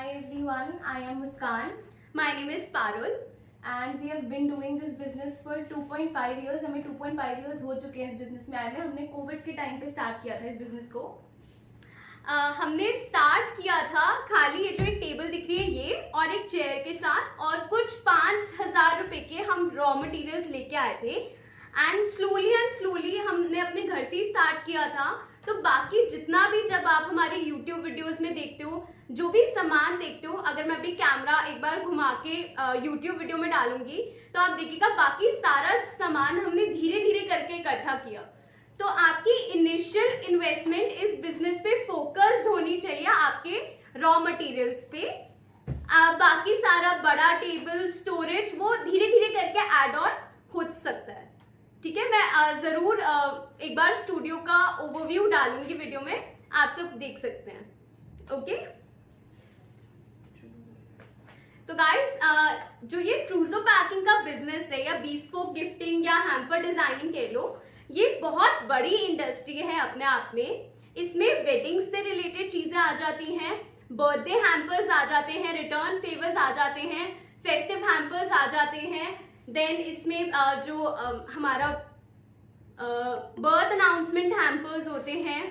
Hi everyone, I am Muskan My name is Parul. and we have been doing this business for 2.5 years. हमें 2.5 years हो चुके हैं इस business में आए हुए. हमने कोविड के टाइम पे स्टार्ट किया था इस बिजनेस को. हमने स्टार्ट किया था खाली ये जो एक टेबल दिख रही है ये और एक चेयर के साथ और कुछ 5,000 रुपए के हम रॉ मटेरियल्स लेके आए थे एंड स्लोली हमने अपने घर से ही स्टार्ट किया था. तो बाकी जितना भी जब आप हमारे यूट्यूब वीडियोस में देखते हो जो भी सामान देखते हो, अगर मैं अभी कैमरा एक बार घुमा के यूट्यूब वीडियो में डालूंगी तो आप देखिएगा बाकी सारा सामान हमने धीरे धीरे करके इकट्ठा किया. तो आपकी इनिशियल इन्वेस्टमेंट इस बिजनेस पे फोकस्ड होनी चाहिए आपके रॉ मटेरियल्स पे. बाकी सारा बड़ा टेबल स्टोरेज वो धीरे धीरे करके ऐड ऑन हो सकता है. ठीक है, मैं जरूर एक बार स्टूडियो का ओवरव्यू डालूंगी वीडियो में, आप सब देख सकते हैं. ओके तो गाइस जो ये ट्रूजो पैकिंग का बिजनेस है या बीस्पोक गिफ्टिंग या हैम्पर डिजाइनिंग कह लो, ये बहुत बड़ी इंडस्ट्री है अपने आप में. इसमें वेडिंग से रिलेटेड चीजें आ जाती हैं, बर्थडे हैम्पर्स आ जाते हैं, रिटर्न फेवर्स आ जाते हैं, फेस्टिव हैम्पर्स आ जाते हैं. देन इसमें जो हमारा बर्थ अनाउंसमेंट हैम्पर्स होते हैं,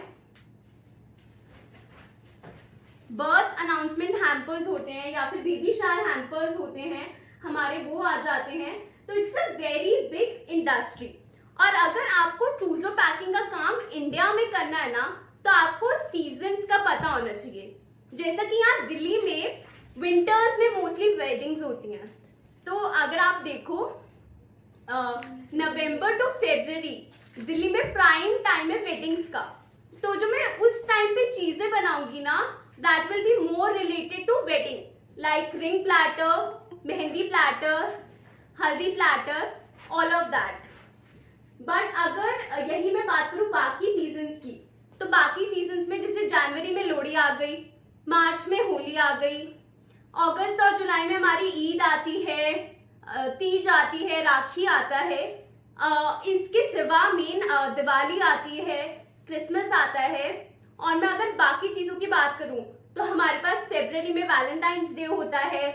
बर्थ अनाउंसमेंट हैम्पर्स होते हैं या फिर बेबी शावर हैम्पर्स होते हैं हमारे, वो आ जाते हैं. तो it's a very big industry. और अगर आपको ट्रूजो पैकिंग का काम इंडिया में करना है ना तो आपको सीजन्स का पता होना चाहिए. जैसा कि यहाँ दिल्ली में विंटर्स में मोस्टली वेडिंग्स होती हैं. तो अगर आप देखो नवंबर टू फरवरी दिल्ली में प्राइम टाइम है वेडिंग्स का. तो जो मैं उस टाइम पे चीजें बनाऊंगी ना that will be more related to wedding, like ring platter, mehndi platter, haldi platter, all of that. But अगर यही मैं बात करूं बाकी सीजन्स की, तो बाकी सीजन्स में जैसे जनवरी में लोहड़ी आ गई, मार्च में होली आ गई, अगस्त और जुलाई में हमारी ईद आती है, तीज आती है, राखी आता है, इसके सिवा मेन दिवाली आती है, क्रिसमस आता है. और मैं अगर बाकी चीजों की बात करूं तो हमारे पास फरवरी में वैलेंटाइंस डे होता है,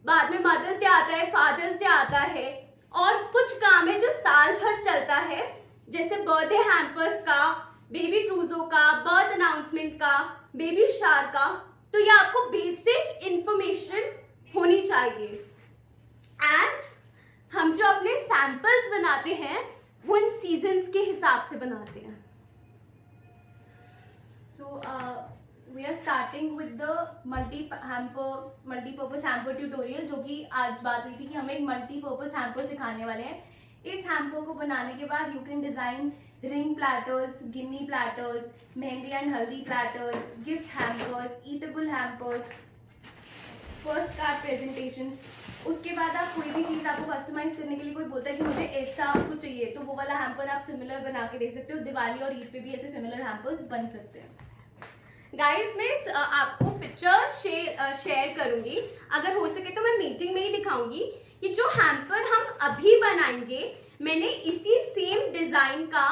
बाद में मदर्स डे आता है, फादर्स डे आता है, और कुछ काम है जो साल भर चलता है जैसे बर्थडे हैम्पर्स का, बेबी ट्रूजो का, बर्थ अनाउंसमेंट का, बेबी शावर का. तो ये आपको बेसिक इंफॉर्मेशन होनी चाहिए. एज हम जो अपने सैंपल्स बनाते हैं वो इन सीजन्स के हिसाब से बनाते हैं. So we are starting with the multi-purpose hamper tutorial, जो कि आज बात हुई थी कि हम एक multi-purpose hamper सिखाने वाले हैं. इस हैम्पर को बनाने के बाद you can design ring platters, गिनी platters, mehndi and haldi platters, gift hampers, edible hampers, first card presentations. उसके बाद आप कोई भी चीज़ आपको कस्टमाइज करने के लिए कोई बोलता है कि मुझे ऐसा आपको चाहिए, तो वो वाला हैम्पर आप सिमिलर बना के दे सकते हो. दिवाली और ईद पे भी ऐसे सिमिलर हैम्पर्स बन सकते हैं. गाइस मैं आपको पिक्चर्स शेयर करूंगी, अगर हो सके तो मैं मीटिंग में ही दिखाऊंगी. कि जो हैम्पर हम अभी बनाएंगे मैंने इसी सेम डिजाइन का,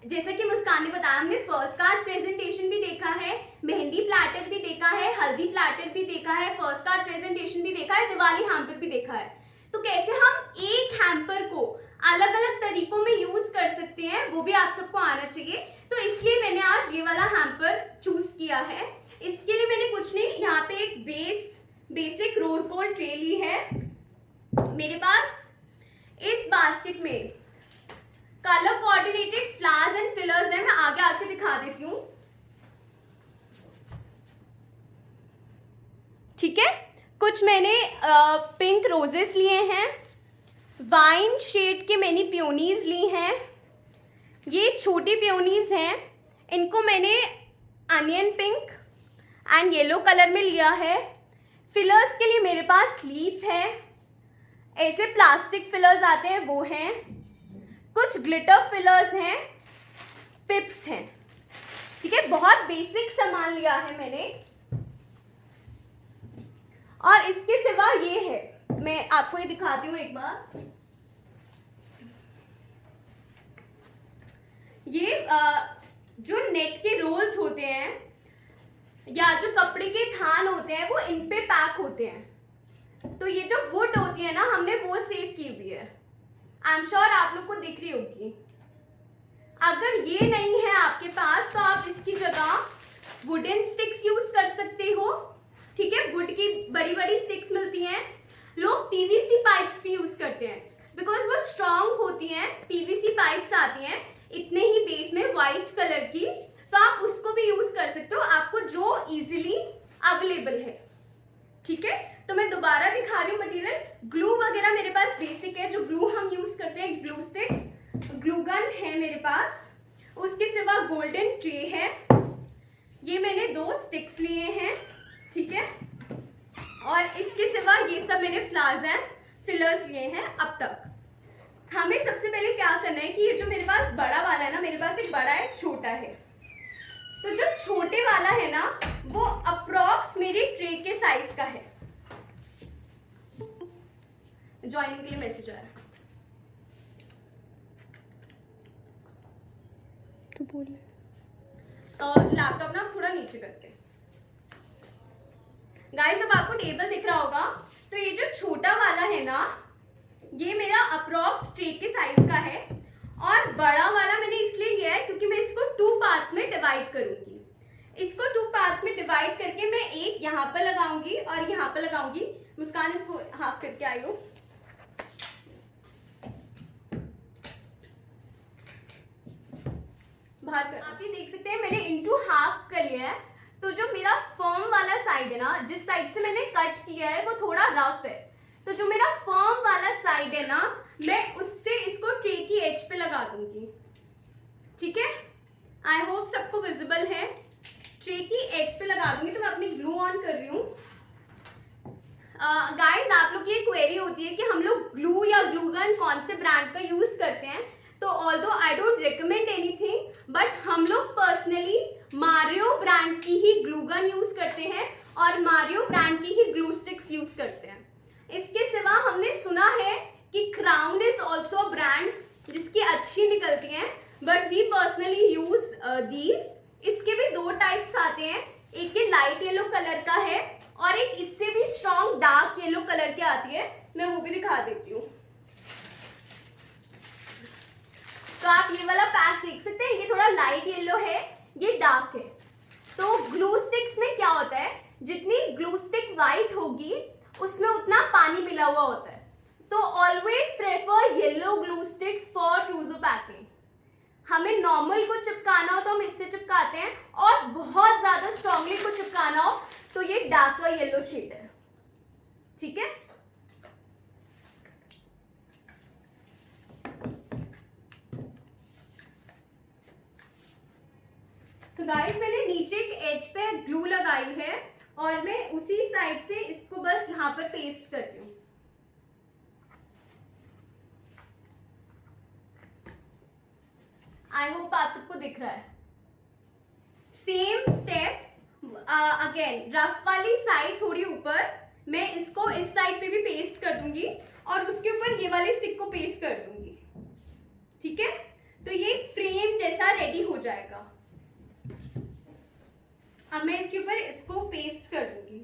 जैसा कि मुस्कान ने बताया, हमने फर्स्ट कार्ड प्रेजेंटेशन भी देखा है, मेहंदी प्लैटर भी देखा है, हल्दी प्लैटर भी देखा है, फर्स्ट कार्ड प्रेजेंटेशन भी देखा है, दिवाली हैम्पर भी देखा है. तो कैसे हम एक हैम्पर को अलग अलग तरीकों में यूज कर सकते हैं वो भी आप सबको आना चाहिए. तो इसलिए मैंने आज ये वाला हैम्पर चूज किया है. इसके लिए मैंने कुछ नहीं, यहाँ पे एक बेसिक रोज गोल्ड ट्रे ली है मेरे पास. इस बास्केट में colour coordinated flowers and fillers है, मैं आगे आके दिखा देती हूँ. ठीक है, कुछ मैंने पिंक रोजेस लिए हैं, वाइन शेड के मैंने पियोनीज ली हैं, ये छोटी पियोनीज हैं, इनको मैंने onion pink and yellow colour में लिया है. फिलर्स के लिए मेरे पास लीफ है, ऐसे प्लास्टिक फिलर्स आते हैं वो हैं, कुछ ग्लिटर फिलर्स हैं, पिप्स हैं. ठीक है, बहुत बेसिक सामान लिया है मैंने. और इसके सिवा ये है, मैं आपको ये दिखाती हूँ एक बार. ये जो नेट के रोल्स होते हैं या जो कपड़े के थान होते हैं वो इन पे पैक होते हैं। तो ये जो वुड होती है ना, हमने वो सेव की हुई है। आई एम श्योर आप लोग को दिख रही होगी। अगर ये नहीं है आपके पास तो आप इसकी जगह वुडन स्टिक्स यूज कर सकते हो। ठीक है, वुड की बड़ी बड़ी स्टिक्स मिलती हैं। लोग पीवीसी पाइप्स भी यूज करते हैं बिकॉज वो स्ट्रांग होती हैं। पीवीसी पाइप्स आती हैं इतने ही बेस में व्हाइट कलर की, तो आप उसको भी यूज कर सकते हो, आपको जो इजीली अवेलेबल है। ठीक है, तो मैं दोबारा दिखा रही हूँ मटेरियल। ग्लू वगैरह मेरे पास बेसिक है, जो ग्लू हम यूज करते हैं, ग्लू स्टिक्स, ग्लू गन है मेरे पास। उसके सिवा गोल्डन ट्रे है। ये मैंने 2 स्टिक्स लिए हैं। ठीक है, और इसके सिवा ये सब मैंने फ्लावर्स एंड फिलर्स लिए हैं अब तक। हमें सबसे पहले क्या करना है कि ये जो मेरे पास बड़ा वाला है ना, मेरे पास एक बड़ा है, छोटा है। तो जो छोटे वाला है ना, वो अप्रॉक्स मेरी ट्रे के साइज का है। ज्वाइनिंग के लिए मैसेज आ रहा है। तो बोल लैपटॉप ना थोड़ा नीचे करते हैं। गाइस, अब आपको टेबल दिख रहा होगा। तो ये जो छोटा वाला है ना, ये मेरा अप्रॉक्स ट्रे के साइज का है। और बड़ा वाला मैंने इसलिए लिया है क्योंकि मैं इसको 2 पार्ट्स में डिवाइड करूंगी। इसको 2 पार्ट्स में डिवाइड करके मैं एक यहाँ पर लगाऊंगी और यहाँ पर लगाऊंगी। मुस्कान, इसको हाफ करके आई हो। बाहर कर। आप ये देख सकते हैं मैंने इनटू हाफ कर लिया है। तो जो मेरा फर्म वाला साइड है ना, जिस साइड से मैंने कट किया है वो थोड़ा रफ है। तो जो मेरा फर्म वाला साइड है ना, मैं उससे इसको ट्रे की एज पे लगा दूंगी। ठीक है, आई होप सबको विजिबल है। ट्रे की एज पे लगा दूंगी। तो मैं अपनी ग्लू ऑन कर रही हूँ। गाइस, आप लोग की ये क्वेरी होती है कि हम लोग ग्लू या ग्लू गन कौन से ब्रांड का यूज करते हैं। तो although I don't recommend anything, but हम लोग पर्सनली मारियो ब्रांड की ही ग्लू गन यूज करते हैं और मारियो ब्रांड की ही ग्लू स्टिक्स यूज करते हैं। इसके सिवा हमने सुना है कि crown is also a brand जिसकी अच्छी निकलती हैं, but we personally use these. इसके भी 2 टाइप्स आते हैं, एक ये लाइट येलो कलर का है और एक इससे भी स्ट्रॉन्ग डार्क येलो कलर की आती है। मैं वो भी दिखा देती हूँ। तो आप ये वाला पैक देख सकते हैं, ये थोड़ा लाइट येलो है, ये डार्क है। तो ग्लू स्टिक्स में क्या होता है, जितनी ग्लू स्टिक व्हाइट होगी उसमें उतना पानी मिला हुआ होता है। तो always prefer yellow glue sticks for ट्रूजो packing. हमें नॉर्मल को चिपकाना हो तो हम इससे चिपकाते हैं, और बहुत ज्यादा स्ट्रांगली को चिपकाना हो तो ये डार्कर येलो शेड है। ठीक है, तो गाइस मैंने नीचे एक एज पे ग्लू लगाई है और मैं उसी साइड से इसको बस यहाँ पर पेस्ट करती हूँ। आई होप आप सबको दिख रहा है। सेम स्टेप अगेन, रफ वाली साइड थोड़ी ऊपर, मैं इसको इस साइड पे भी पेस्ट कर दूंगी और उसके ऊपर ये वाली स्टिक को पेस्ट कर दूंगी। ठीक है, तो ये फ्रेम जैसा रेडी हो जाएगा। अब मैं इसके ऊपर इसको पेस्ट कर दूंगी।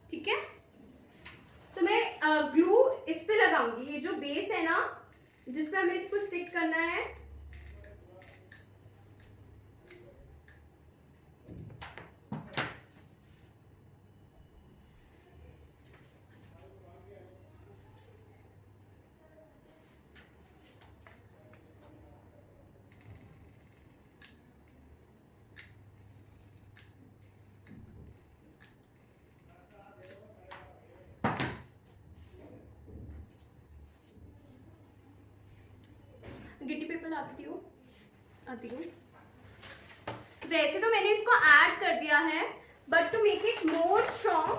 ठीक है, तो मैं ग्लू इस पे लगाऊंगी। ये जो बेस है ना, जिस पे हमें इसको स्टिक करना है, गिट्टी पेपर आती हूँ। वैसे तो मैंने इसको ऐड कर दिया है, but to make it more strong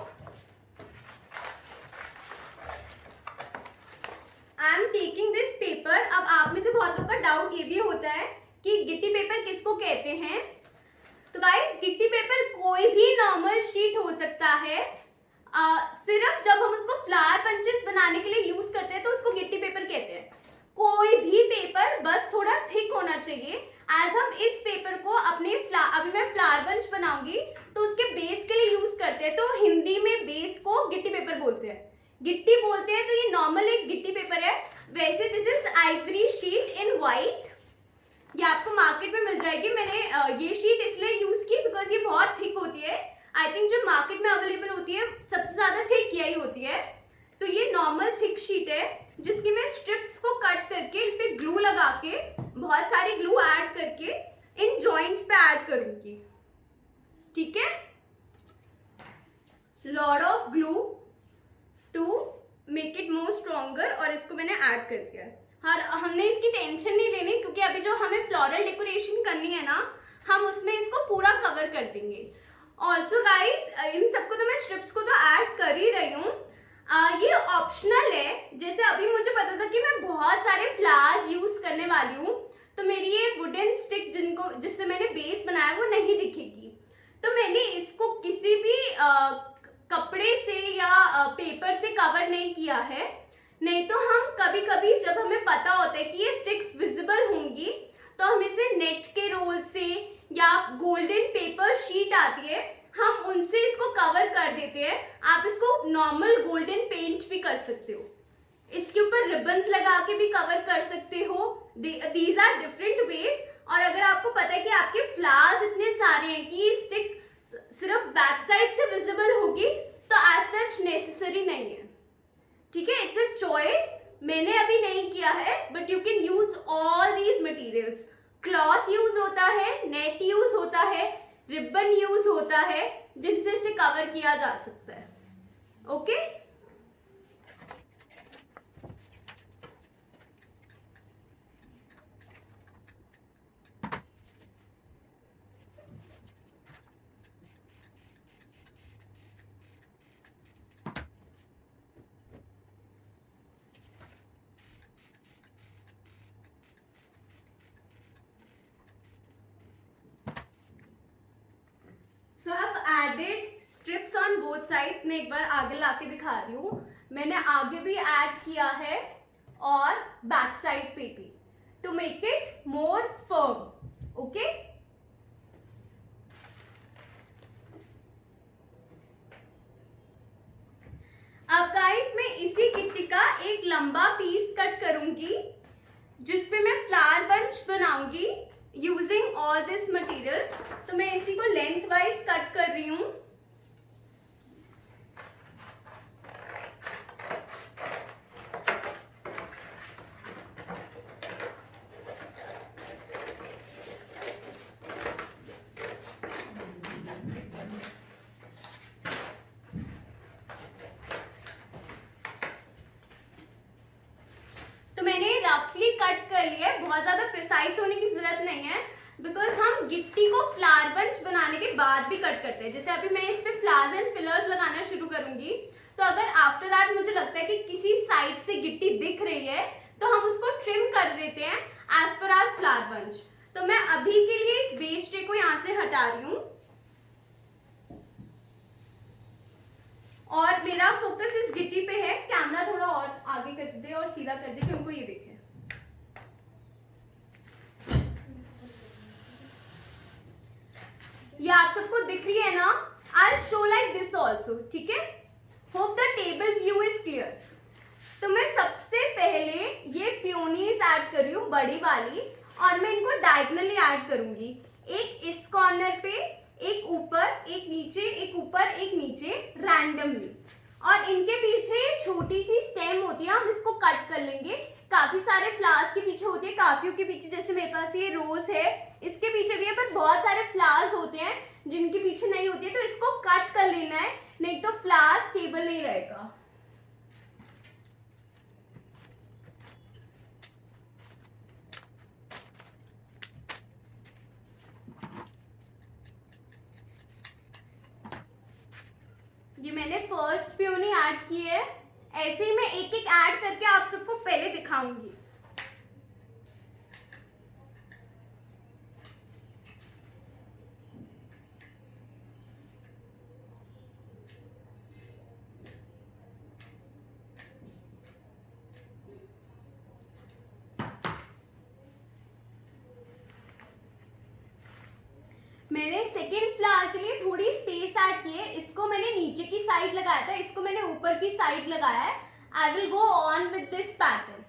I am taking this paper. अब आप में से बहुत लोगों का डाउट ये भी होता है कि गिट्टी पेपर किसको कहते हैं। तो गाइस, गिट्टी पेपर कोई भी नॉर्मल शीट हो सकता है। सिर्फ जब हम उसको फ्लावर पंचेस बनाने के लिए यूज करते हैं तो उसको गिट्टी पेपर कहते हैं। कोई भी पेपर बस थोड़ा थिक होना चाहिए। एज हम इस पेपर को अपने अभी मैं फ्लावर बंच बनाऊंगी तो उसके बेस के लिए यूज करते हैं, तो हिंदी में बेस को गिट्टी पेपर बोलते हैं, गिट्टी बोलते हैं। तो ये नॉर्मल एक गिट्टी पेपर है। वैसे this is Ivory sheet in white, ये आपको मार्केट में मिल जाएगी। मैंने ये शीट इसलिए यूज की बिकॉज ये बहुत थिक होती है। आई थिंक जो मार्केट में अवेलेबल होती है सबसे ज्यादा थिक यही होती है। तो ये नॉर्मल थिक शीट है जिसकी मैं स्ट्रिप्स को कट करके इन पे ग्लू लगा के, बहुत सारी ग्लू ऐड करके इन जॉइंट्स पे ऐड करूंगी। ठीक है, lot of glue to make it more stronger, और इसको मैंने ऐड कर दिया। हमने इसकी टेंशन नहीं लेनी क्योंकि अभी जो हमें फ्लोरल डेकोरेशन करनी है ना, हम उसमें इसको पूरा कवर कर देंगे। ऑल्सो गाइज इन सबको तो मैं स्ट्रिप्स को तो ऐड कर ही रही हूँ, ये ऑप्शनल है। जैसे अभी मुझे पता था कि मैं बहुत सारे फ्लावर्स यूज करने वाली हूँ, तो मेरी ये वुडन स्टिक जिससे मैंने बेस बनाया वो नहीं दिखेगी, तो मैंने इसको किसी भी कपड़े से या पेपर से कवर नहीं किया है। नहीं तो हम कभी कभी जब हमें पता होता है कि ये स्टिक्स विजिबल होंगी तो हम इसे नेट के रोल से या गोल्डन पेपर शीट आती है हम उनसे इसको कवर कर देते हैं। आप इसको नॉर्मल गोल्डन पेंट भी कर सकते हो, इसके ऊपर रिबन्स लगा के भी कवर कर सकते हो। These are different ways. और अगर आपको पता है कि आपके फ्लावर्स इतने सारे हैं कि स्टिक सिर्फ बैक साइड से विजिबल होगी तो एज सच नेसेसरी नहीं है। ठीक है, इट्स अ चॉइस। मैंने अभी नहीं किया है but you can use all these materials. Cloth use होता है, नेट यूज होता है, रिबन यूज होता है जिनसे इसे कवर किया जा सकता है। Okay so have added strips on both sides. मैं एक बार आगे लाके दिखा रही हूँ। मैंने आगे भी ऐड किया है और बैक साइड पे भी, to make it more firm. Okay, अब गाइस मैं इसी गिट्टी का एक लंबा पीस कट करूंगी जिसपे मैं फ्लावर बंच बनाऊंगी यूजिंग ऑल दिस मटेरियल। तो मैं इसी को लेंथ वाइज कट कर रही हूं। तो मैंने रफली कट कर लिया है, बहुत ज्यादा प्रिसाइज होने की जरूरत नहीं है बिकॉज हम गिट्टी को फ्लावर बंच बनाने के बाद भी कट करते हैं। जैसे अभी मैं इस पे फ्लावर्स एंड फिलर्स लगाना शुरू करूंगी, तो अगर आफ्टर दैट मुझे लगता है कि किसी साइड से गिट्टी दिख रही है तो हम उसको ट्रिम कर देते हैं as per hour flower bunch. तो मैं अभी के लिए इस बेस ट्रे को यहाँ से हटा रही हूँ और मेरा फोकस इस गिट्टी पे है। कैमरा थोड़ा और आगे कर दे और सीधा कर दे कि उनको ये दिखे। ये आप सबको दिख रही है ना? I'll show like this also, ठीक है? Hope the table view is clear. तो मैं सबसे पहले ये पियोनीज ऐड कर रही हूँ बड़ी वाली, और मैं इनको डायगनली ऐड करूंगी। एक इस कॉर्नर पे, एक ऊपर, एक नीचे, एक ऊपर, एक नीचे, रैंडमली। और इनके पीछे छोटी सी स्टेम होती है, हम इसको कट कर लेंगे। काफी सारे फ्लावर्स के पीछे होती है, काफियों के पीछे, जैसे मेरे पास ये रोज है, इसके पीछे भी है, पर बहुत सारे फ्लावर्स होते हैं जिनके पीछे नहीं होती है, तो इसको कट कर लेना है, नहीं तो फ्लावर स्टेबल नहीं रहेगा। ये मैंने फर्स्ट पियोनी ऐड की है। ऐसे ही मैं एक एक ऐड करके आप सबको पहले दिखाऊंगी। मैंने सेकेंड फ्लावर के लिए थोड़ी स्पेस ऐड की है, इसको मैंने नीचे की साइड लगाया था, इसको मैंने ऊपर की साइड लगाया है। आई will go on with this pattern.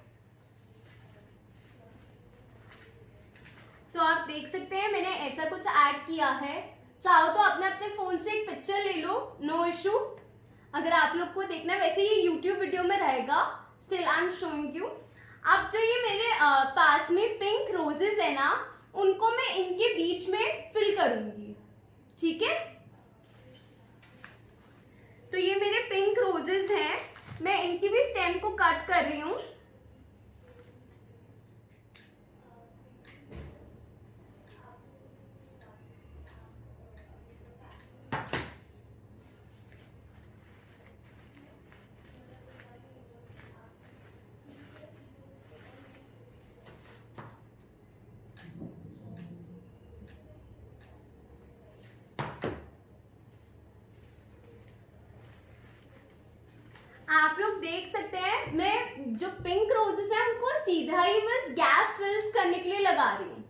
तो आप देख सकते हैं मैंने ऐसा कुछ ऐड किया है। चाहो तो अपने अपने फोन से एक पिक्चर ले लो, नो इशू। अगर आप लोग को देखना है, वैसे ये यूट्यूब वीडियो में रहेगा, still I am showing you. अब जो ये मेरे पास में पिंक रोजेस है ना, उनको मैं इनके बीच में फिल करूंगी, ठीक है। तो ये मेरे पिंक रोजेस हैं, मैं इनकी भी स्टेम को कट कर रही हूँ। आप लोग देख सकते हैं मैं जो पिंक रोजेस है उनको सीधा ही बस गैप फिल्स करने के लिए लगा रही हूं,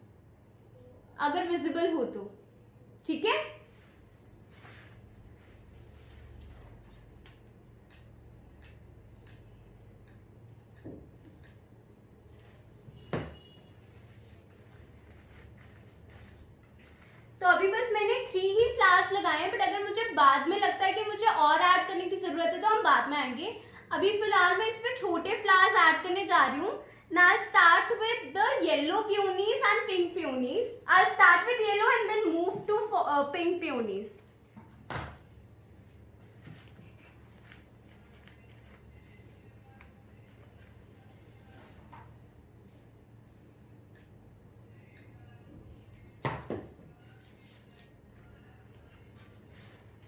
अगर विजिबल हो तो, ठीक है। तो अभी बस मैंने 3 ही फ्लावर्स लगाए हैं, बट अगर मुझे बाद में लगता है कि मुझे और ऐड करने की जरूरत है तो हम बाद में आएंगे। अभी फिलहाल मैं इसमें छोटे फ्लावर्स ऐड करने जा रही हूँ। Now I'll start with the yellow peonies and pink peonies. I'll start with yellow and then move to pink peonies.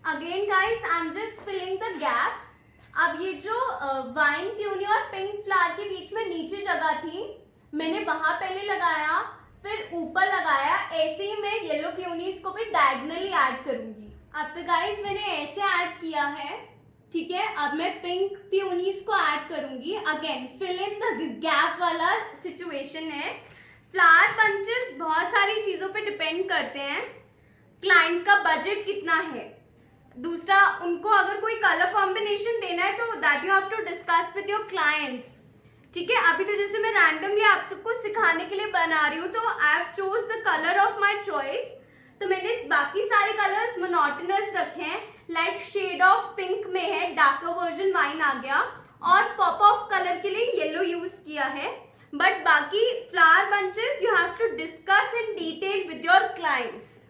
Again guys, I'm just filling the gaps. अब ये जो वाइन प्यूनी और pink flower के बीच में नीचे जगह थी, मैंने वहां पहले लगाया, फिर ऊपर लगाया। ऐसे ही मैं येलो प्यूनीज को भी डायगनली ऐड करूंगी। अब तो गाइस मैंने ऐसे ऐड किया है, ठीक है। अब मैं पिंक प्यूनीज को ऐड करूंगी। Again fill in the gap वाला सिचुएशन है। फ्लावर बंचेस बहुत सारी चीजों पे डिपेंड करते हैं। क्लाइंट का बजट कितना है, दूसरा उनको अगर कोई कलर कॉम्बिनेशन देना है तो that you have to discuss with your clients, ठीक है। अभी तो जैसे मैं रैंडमली आप सबको सिखाने के लिए बना रही हूँ, तो I have chose the colour of my choice. तो मैंने बाकी सारे कलर्स मोनोटोनस रखे हैं, लाइक शेड ऑफ पिंक में है, डार्कर वर्जन वाइन आ गया, और पॉप ऑफ कलर के लिए येलो यूज किया है। बट बाकी flower bunches you have to discuss in detail with your clients.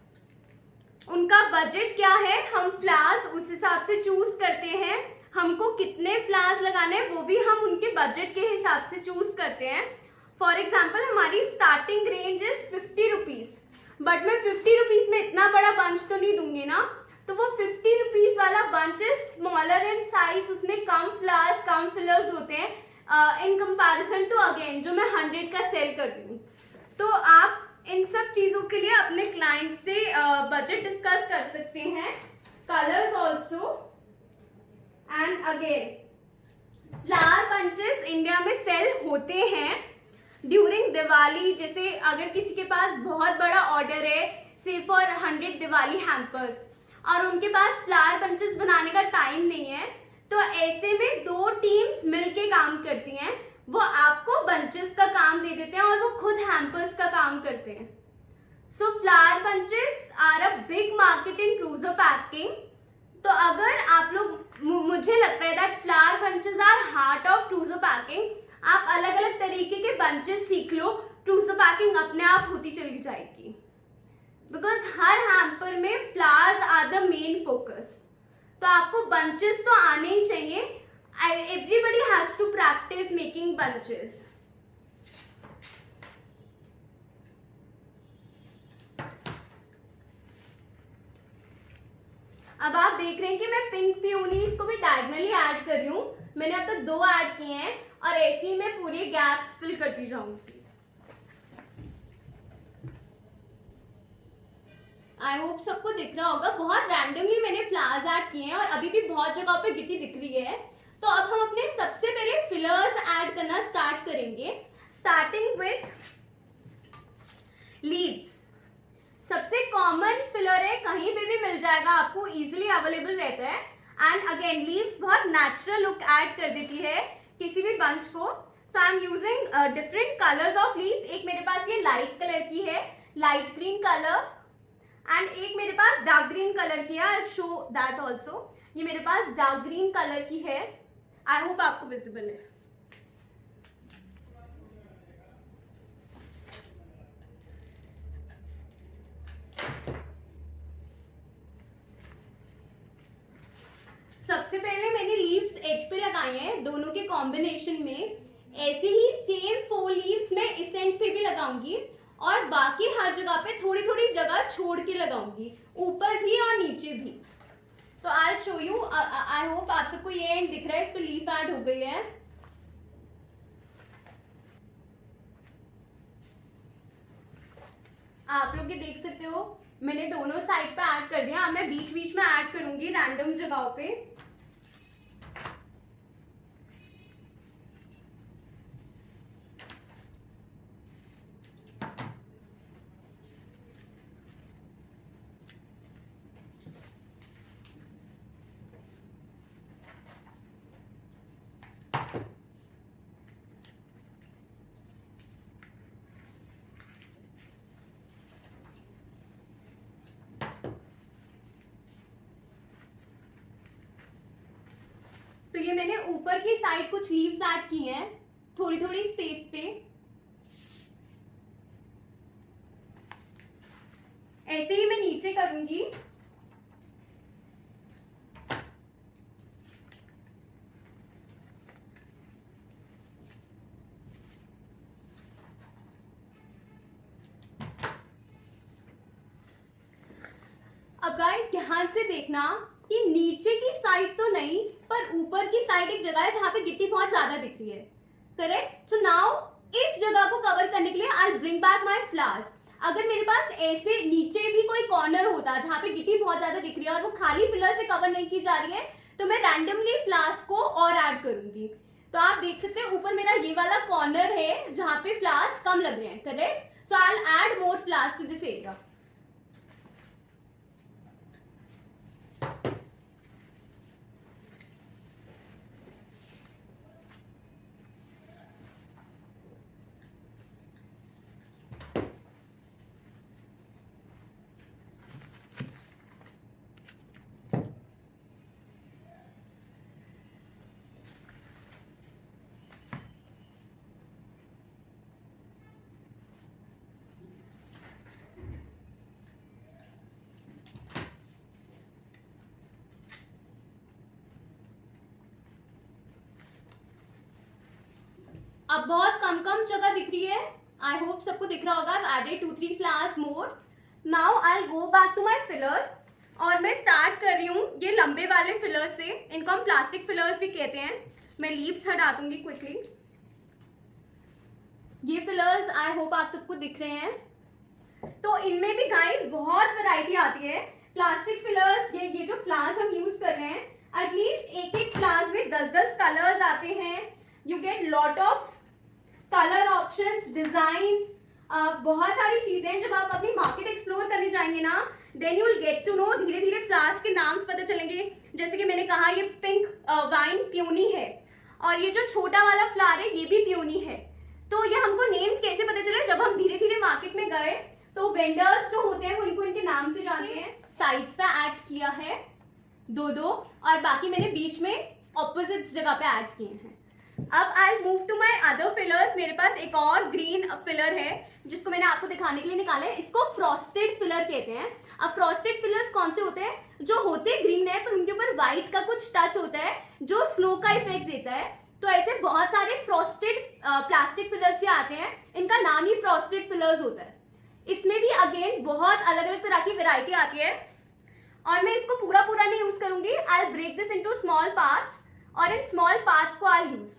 उनका बजट क्या है, हम फ्लावर्स उस हिसाब से चूज करते हैं। हमको कितने फ्लावर्स लगाने हैं वो भी हम उनके बजट के हिसाब से चूज करते हैं। फॉर एग्जाम्पल हमारी starting range is 50 rupees, but मैं 50 रुपीज में इतना बड़ा बंच तो नहीं दूंगी ना, तो वो 50 रुपीज वाला bunch is smaller in size, उसमें कम फ्लावर्स कम फिलर्स होते हैं इन कंपैरिजन टू अगेन जो मैं 100 का सेल कर रही हूँ। तो आप इन सब चीजों के लिए अपने क्लाइंट से बजट डिस्कस कर सकते हैं, colours also. And again flower bunches India में सेल होते हैं ड्यूरिंग दिवाली। जैसे अगर किसी के पास बहुत बड़ा ऑर्डर है, से फॉर 100 दिवाली हैम्पर्स, और उनके पास फ्लावर बंचेस बनाने का टाइम नहीं है, तो ऐसे में 2 टीम्स मिलके काम करती हैं। वो आपको बंचेस का काम दे देते हैं और वो खुद हैम्पर्स का काम करते हैं। So flower bunches are a big market in trousseau packing. तो अगर आप लोग, मुझे लगता है that flower bunches are heart of trousseau packing. आप अलग अलग तरीके के बंचेस सीख लो, क्रूजर पैकिंग अपने आप होती चली जाएगी, बिकॉज हर हैम्पर में flowers are the main focus. तो आपको बंचेस तो आने ही चाहिए। Everybody has to practice making bunches. अब आप देख रहे हैं कि मैं पिंक पियोनीज को भी डायगनली ऐड कर रही हूँ। मैंने अब तक 2 ऐड किए हैं और ऐसे ही मैं पूरे गैप्स फिल करती जाऊंगी। आई होप सबको दिख रहा होगा। बहुत रैंडमली मैंने फ्लावर्स ऐड किए हैं और अभी भी बहुत जगह पे गिट्टी दिख रही है। तो अब हम अपने सबसे पहले फिलर्स ऐड करना स्टार्ट करेंगे, स्टार्टिंग विथ लीव्स। सबसे कॉमन फिलर है, कहीं पे भी मिल जाएगा आपको, इजीली अवेलेबल रहता है। एंड अगेन लीव्स बहुत नेचुरल लुक ऐड कर देती है किसी भी बंच को। So I am using different colours of leaf. एक मेरे पास ये लाइट कलर की है, लाइट ग्रीन कलर, एंड एक मेरे पास डार्क ग्रीन कलर की है। आई विल शो दैट ऑल्सो। ये मेरे पास डार्क ग्रीन कलर की है, आई होप आपको विजिबल है। सबसे पहले मैंने लीव्स एज पे लगाए हैं दोनों के कॉम्बिनेशन में। ऐसे ही सेम 4 लीव्स मैं इस एंड पे भी लगाऊंगी और बाकी हर जगह पे थोड़ी थोड़ी जगह छोड़ के लगाऊंगी, ऊपर भी और नीचे भी। तो I show you. I hope आप सबको ये एंड दिख रहा है, इस पे लीफ ऐड हो गई है। आप लोग ये देख सकते हो, मैंने दोनों साइड पे ऐड कर दिया। अब मैं बीच बीच में ऐड करूंगी रैंडम जगहों पे। तो ये मैंने ऊपर की साइड कुछ लीव्स ऐड की हैं थोड़ी थोड़ी स्पेस पे। ऐसे ही मैं नीचे करूंगी। अब गाइस ध्यान से देखना कि नीचे की साइड तो नहीं, पर ऊपर की साइड एक जगह है जहां पे गिट्टी बहुत ज्यादा दिख रही है, करेक्ट। सो नाउ इस जगह को कवर करने के लिए I will bring back my flowers. अगर मेरे पास ऐसे नीचे भी कोई कॉर्नर होता जहां पे गिट्टी बहुत ज्यादा दिख रही है और वो खाली फिलर से कवर नहीं की जा रही है, तो मैं रैंडमली फ्लावर्स को और ऐड करूंगी। तो आप देख सकते हैं ऊपर मेरा ये वाला कॉर्नर है जहां पे फ्लावर्स कम लग रहे हैं, correct. So I will add more flowers to this area. अब बहुत कम कम जगह दिख रही है, आई होप सबको दिख रहा होगा। I added 2-3 flowers more. Now I will go back to my fillers और मैं स्टार्ट कर रही हूँ ये लंबे वाले फिलर्स से। इनको हम प्लास्टिक फिलर्स भी कहते हैं। मैं लीव्स हटा दूंगी क्विकली। ये फिलर्स आई होप आप सबको दिख रहे हैं। तो इनमें भी गाइस बहुत वैरायटी आती है। प्लास्टिक फिलर्स, ये जो फ्लावर्स हम यूज कर रहे हैं, एटलीस्ट एक एक फ्लावर्स में 10-10 कलर्स आते हैं। You get lot of colour options, designs, बहुत सारी चीजें हैं। जब आप अपनी मार्केट एक्सप्लोर करने जाएंगे ना, then you will get to know, धीरे धीरे फ्लावर्स के नाम्स पता चलेंगे। जैसे कि मैंने कहा ये पिंक वाइन प्यूनी है, और ये जो छोटा वाला फ्लावर है ये भी प्यूनी है। तो ये हमको नेम्स कैसे पता चले? जब हम धीरे धीरे मार्केट में गए तो वेंडर्स जो होते हैं वो इनको इनके नाम से जानते हैं। साइड्स पे ऐड किया है 2-2, और बाकी मैंने बीच में ऑपोजिट जगह पे ऐड किए हैं। अब I move to my other fillers. मेरे पास एक और ग्रीन फिलर है जिसको मैंने आपको दिखाने के लिए निकाला है। इसको फ्रॉस्टेड फिलर कहते हैं। अब फ्रॉस्टेड फिलर्स कौन से होते हैं? जो होते ग्रीन है पर उनके ऊपर व्हाइट का कुछ टच होता है जो स्नो का इफेक्ट देता है। तो ऐसे बहुत सारे फ्रॉस्टेड प्लास्टिक फिलर्स भी आते हैं, इनका नाम ही फ्रॉस्टेड फिलर्स होता है। इसमें भी अगेन बहुत अलग अलग तरह की वैरायटी आती है, और मैं इसको पूरा पूरा नहीं यूज करूंगी। I break this into small parts, और इन स्मॉल पार्ट्स को आई यूज।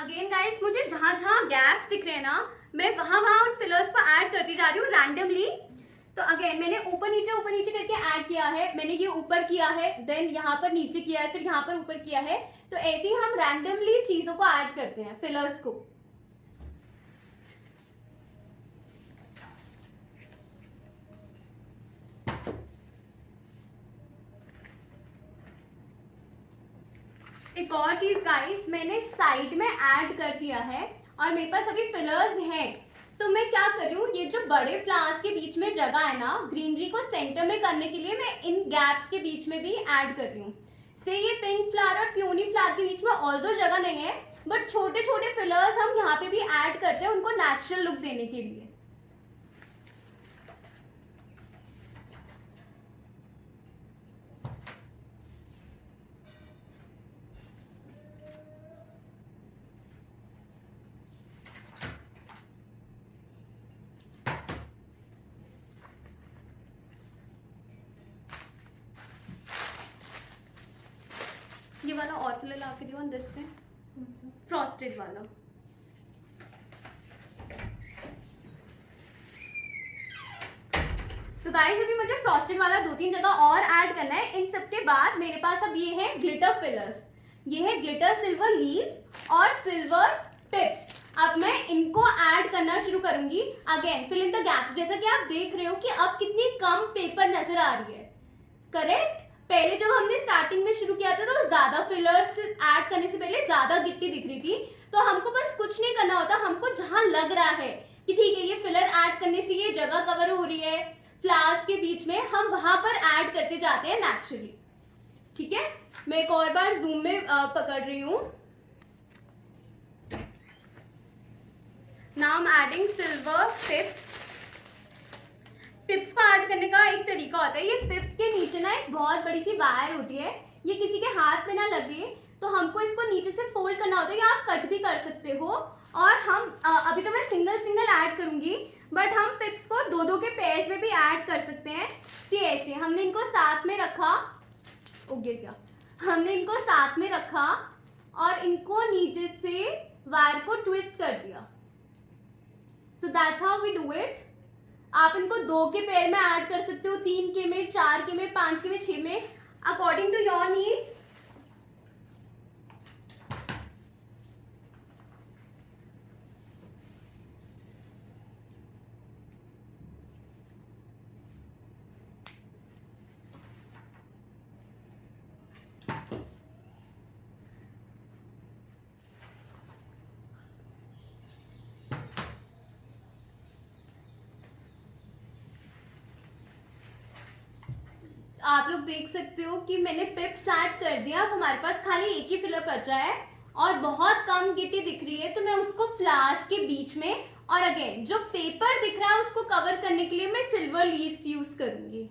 अगेन गाइस, मुझे जहाँ जहाँ गैप्स दिख रहे हैं ना, मैं वहाँ वहाँ उन फिलर्स को ऐड करती जा रही हूँ रैंडमली। तो अगेन मैंने ऊपर नीचे करके ऐड किया है। मैंने ये ऊपर किया है, देन यहाँ पर नीचे किया है, फिर यहाँ पर ऊपर किया है। तो ऐसे ही हम रैंडमली चीजों को ऐड करते हैं, फिलर्स को। एक और चीज गाइस, मैंने साइड में ऐड कर दिया है और मेरे पास अभी फिलर्स हैं। तो मैं क्या कर रही हूँ, ये जो बड़े फ्लावर्स के बीच में जगह है ना, ग्रीनरी को सेंटर में करने के लिए मैं इन गैप्स के बीच में भी ऐड कर रही हूँ। से ये पिंक फ्लावर और प्यूनी फ्लावर के बीच में ऑल्दो जगह नहीं है, बट छोटे छोटे फिलर्स हम यहाँ पे भी ऐड करते हैं उनको नेचुरल लुक देने के लिए। ये वाला और फिलर ला के दियो अंदर से, फ्रॉस्टेड वाला। तो गाइस, अभी मुझे फ्रॉस्टेड वाला 2-3 जगह और ऐड करना है। इन सब के बाद मेरे पास अब ये है ग्लिटर फिलर्स। ये है ग्लिटर सिल्वर लीव्स और सिल्वर पिप्स। अब मैं इनको ऐड करना शुरू करूंगी। Again fill in the gaps. जैसा कि आप देख रहे हो कि अब कितनी कम पेपर नजर आ रही है, करेक्ट। पहले जब हमने स्टार्टिंग में शुरू किया था तो ज्यादा फिलर्स ऐड करने से पहले ज्यादा गिट्टी दिख रही थी। तो हमको बस कुछ नहीं करना होता, हमको जहां लग रहा है कि ठीक है ये फिलर ऐड करने से ये जगह कवर हो रही है फ्लावर्स के बीच में, हम वहां पर ऐड करते जाते हैं नेचुरली। ठीक है, मैं एक और बार जूम में पकड़ रही हूँ। Now I am adding silver पिप्स। पिप्स को ऐड करने का एक तरीका होता है, ये पिप के नीचे ना एक बहुत बड़ी सी वायर होती है, ये किसी के हाथ में ना लगे तो हमको इसको नीचे से फोल्ड करना होता है, या आप कट भी कर सकते हो। और हम अभी तो मैं सिंगल सिंगल ऐड करूंगी, बट हम पिप्स को 2-2 के पेयर्स में भी ऐड कर सकते हैं। सी ऐसे हमने इनको साथ में रखा, ओके क्या, हमने इनको साथ में रखा और इनको नीचे से वायर को ट्विस्ट कर दिया। So that's how we do it. आप इनको 2 के पेयर में ऐड कर सकते हो, 3 के में, 4 के में, 5 के में, 6 में, अकॉर्डिंग टू योर नीड्स। आप लोग देख सकते हो कि मैंने पिप्स ऐड कर दिया। अब हमारे पास खाली एक ही फिलर बचा है और बहुत कम गिट्टी दिख रही है, तो मैं उसको फ्लावर्स के बीच में, और अगेन जो पेपर दिख रहा है उसको कवर करने के लिए मैं सिल्वर लीव्स यूज करूंगी।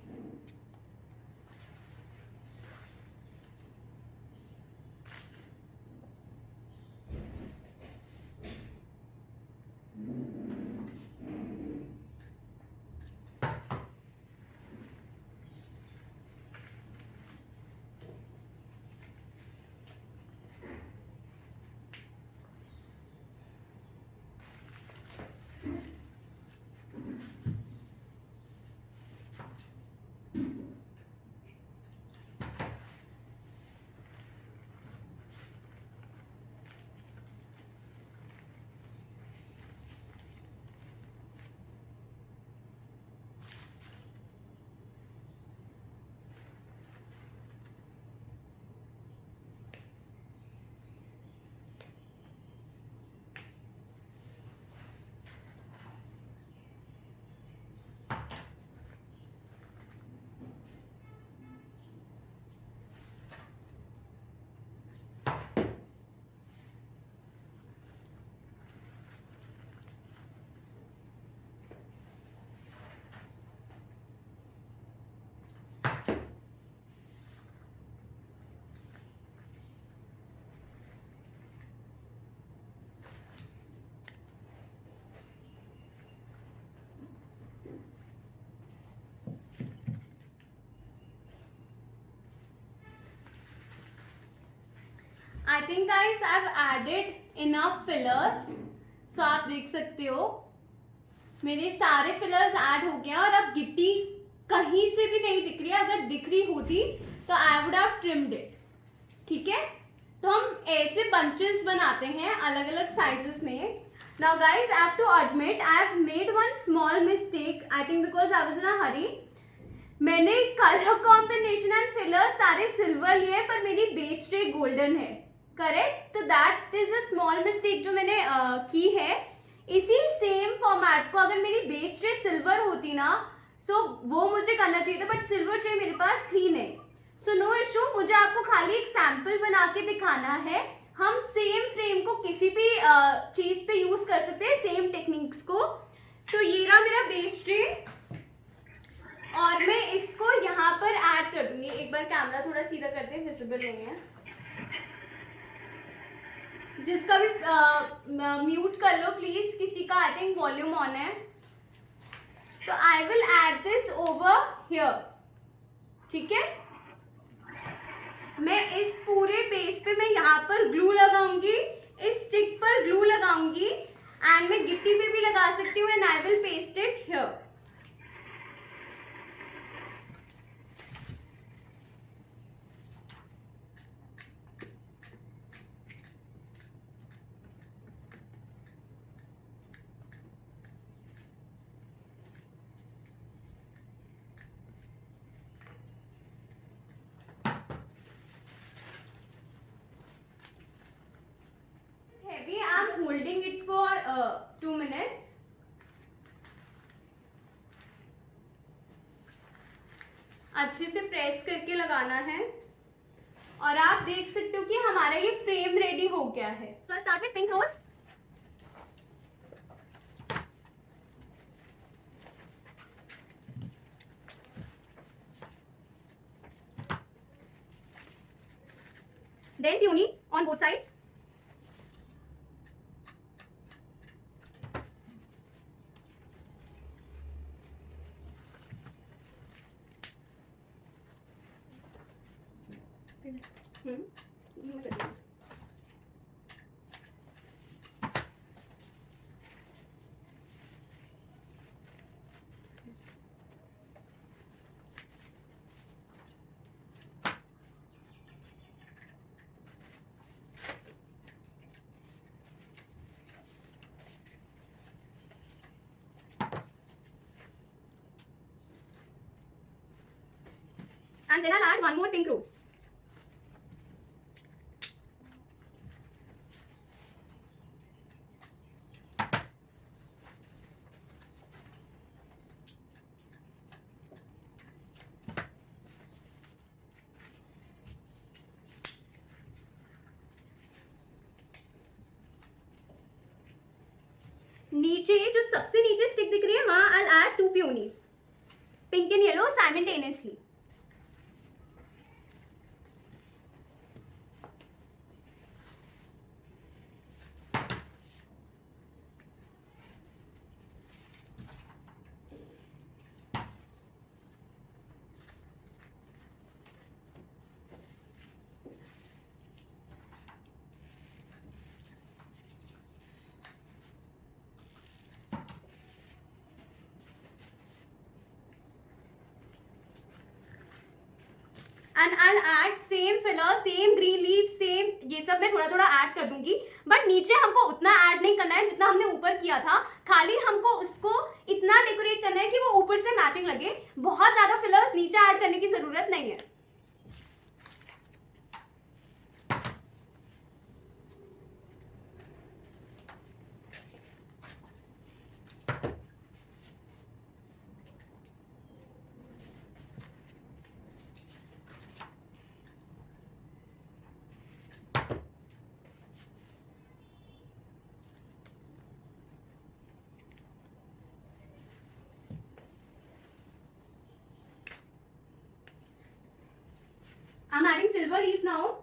I think guys I have added enough fillers. सो आप देख सकते हो मेरे सारे फिलर्स ऐड हो गए हैं और अब गिट्टी कहीं से भी नहीं दिख रही है. अगर दिख रही होती तो I would have trimmed it. ठीक है, तो हम ऐसे बंचेस बनाते हैं अलग अलग साइजेस में. Now guys I have to admit I have made one small mistake. I think because I was in a hurry. मैंने कलर कॉम्बिनेशन एंड फिलर सारे सिल्वर लिए पर मेरी बेस ट्रे गोल्डन है. करेक्ट, तो that is a small mistake जो मैंने की है. इसी सेम फॉर्मेट को अगर मेरी बेस ट्रे सिल्वर होती ना, सो वो मुझे करना चाहिए था, बट सिल्वर ट्रे मेरे पास थी नहीं. सो नो इशू, मुझे आपको खाली एक सैंपल बना के दिखाना है. हम सेम फ्रेम को किसी भी चीज पे यूज कर सकते हैं, सेम टेक्निक्स को. तो ये रहा मेरा बेस ट्रे और मैं इसको यहाँ पर ऐड कर दूंगी. एक बार कैमरा थोड़ा सीधा करते हैं, विजिबल नहीं है. जिसका भी म्यूट कर लो प्लीज, किसी का आई थिंक वॉल्यूम ऑन है. तो आई will add this over here. ठीक है, मैं इस पूरे बेस पे मैं यहाँ पर ग्लू लगाऊंगी, इस स्टिक पर ग्लू लगाऊंगी एंड मैं गिट्टी पे भी लगा सकती हूँ and I will paste it here. Heavy, I'm holding it for 2 minutes. अच्छे से प्रेस करके लगाना है और आप देख सकते हो कि हमारा ये फ्रेम रेडी हो गया है. So I'll start with pink rose. Then peony on both sides. And then I'll add one more pink rose. नीचे जो सबसे नीचे स्टिक दिख रही है वहां I'll add 2 peonies, pink and yellow simultaneously. And I add same filler, same green leaf, same ये सब मैं थोड़ा थोड़ा ऐड कर दूंगी. बट नीचे हमको उतना ऐड नहीं करना है जितना हमने ऊपर किया था. खाली हमको उसको इतना डेकोरेट करना है कि वो ऊपर से मैचिंग लगे. बहुत ज्यादा फिलर्स नीचे ऐड करने की जरूरत नहीं है. I'm adding silver leaves now.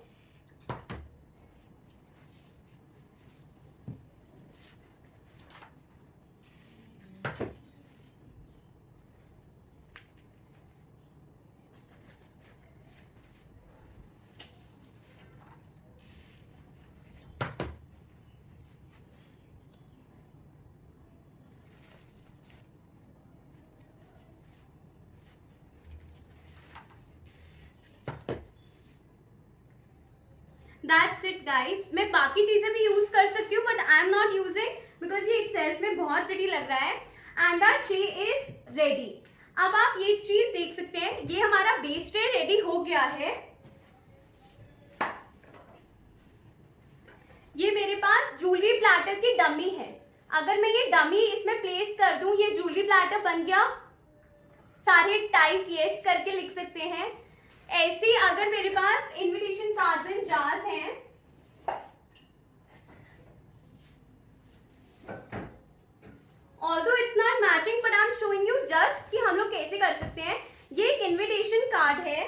That's it guys. मैं बाकी चीजें भी यूज कर सकती हूँ but I am not using because ये इटसेल्फ में बहुत प्रिटी लग रहा है। And our tray is ready. अब आप ये चीज देख सकते हैं, ये हमारा बेस ट्रे रेडी हो गया है। ये मेरे पास ज्वेलरी प्लेटर की डमी है। अगर मैं ये डमी इसमें प्लेस कर दूं, ये ज्वेलरी प्लेटर बन गया। सारे टाइप यस करके लिख सकते हैं। ऐसे ही अगर मेरे पास इनविटेशन कार्ड्स एंड जार्स हैं, although it's not matching but I am showing you just कि हम लोग कैसे कर सकते हैं। ये एक इनविटेशन कार्ड है।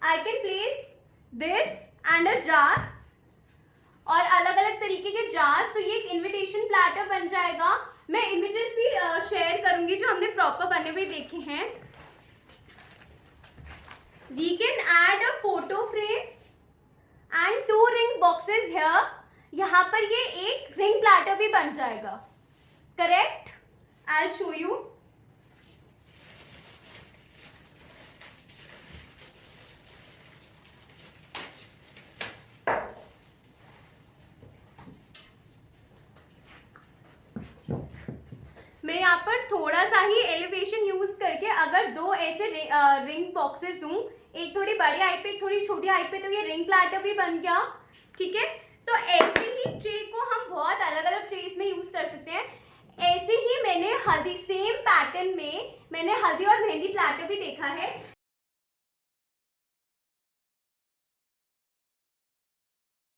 I can place this and a jar और अलग अलग तरीके के जार्स, तो ये एक इनविटेशन प्लेटर बन जाएगा। मैं इमेजेस भी शेयर करूंगी जो हमने प्रॉपर बने हुए देखे हैं। We can add a photo frame and 2 ring boxes here. यहाँ पर ये एक रिंग प्लेटर भी बन जाएगा, correct? I will show you. मैं यहाँ पर थोड़ा सा ही एलिवेशन यूज करके अगर 2 ऐसे रिंग बॉक्सेस दूं, एक थोड़ी बड़ी हाइट पे एक थोड़ी छोटी हाइट पे, तो ये रिंग प्लेटर भी बन गया। ठीक है, तो ऐसे ही ट्रे को हम बहुत अलग अलग ट्रेस में यूज कर सकते हैं। ऐसे ही मैंने हल्दी, सेम पैटर्न में मैंने हल्दी और मेहंदी प्लेटर भी देखा है।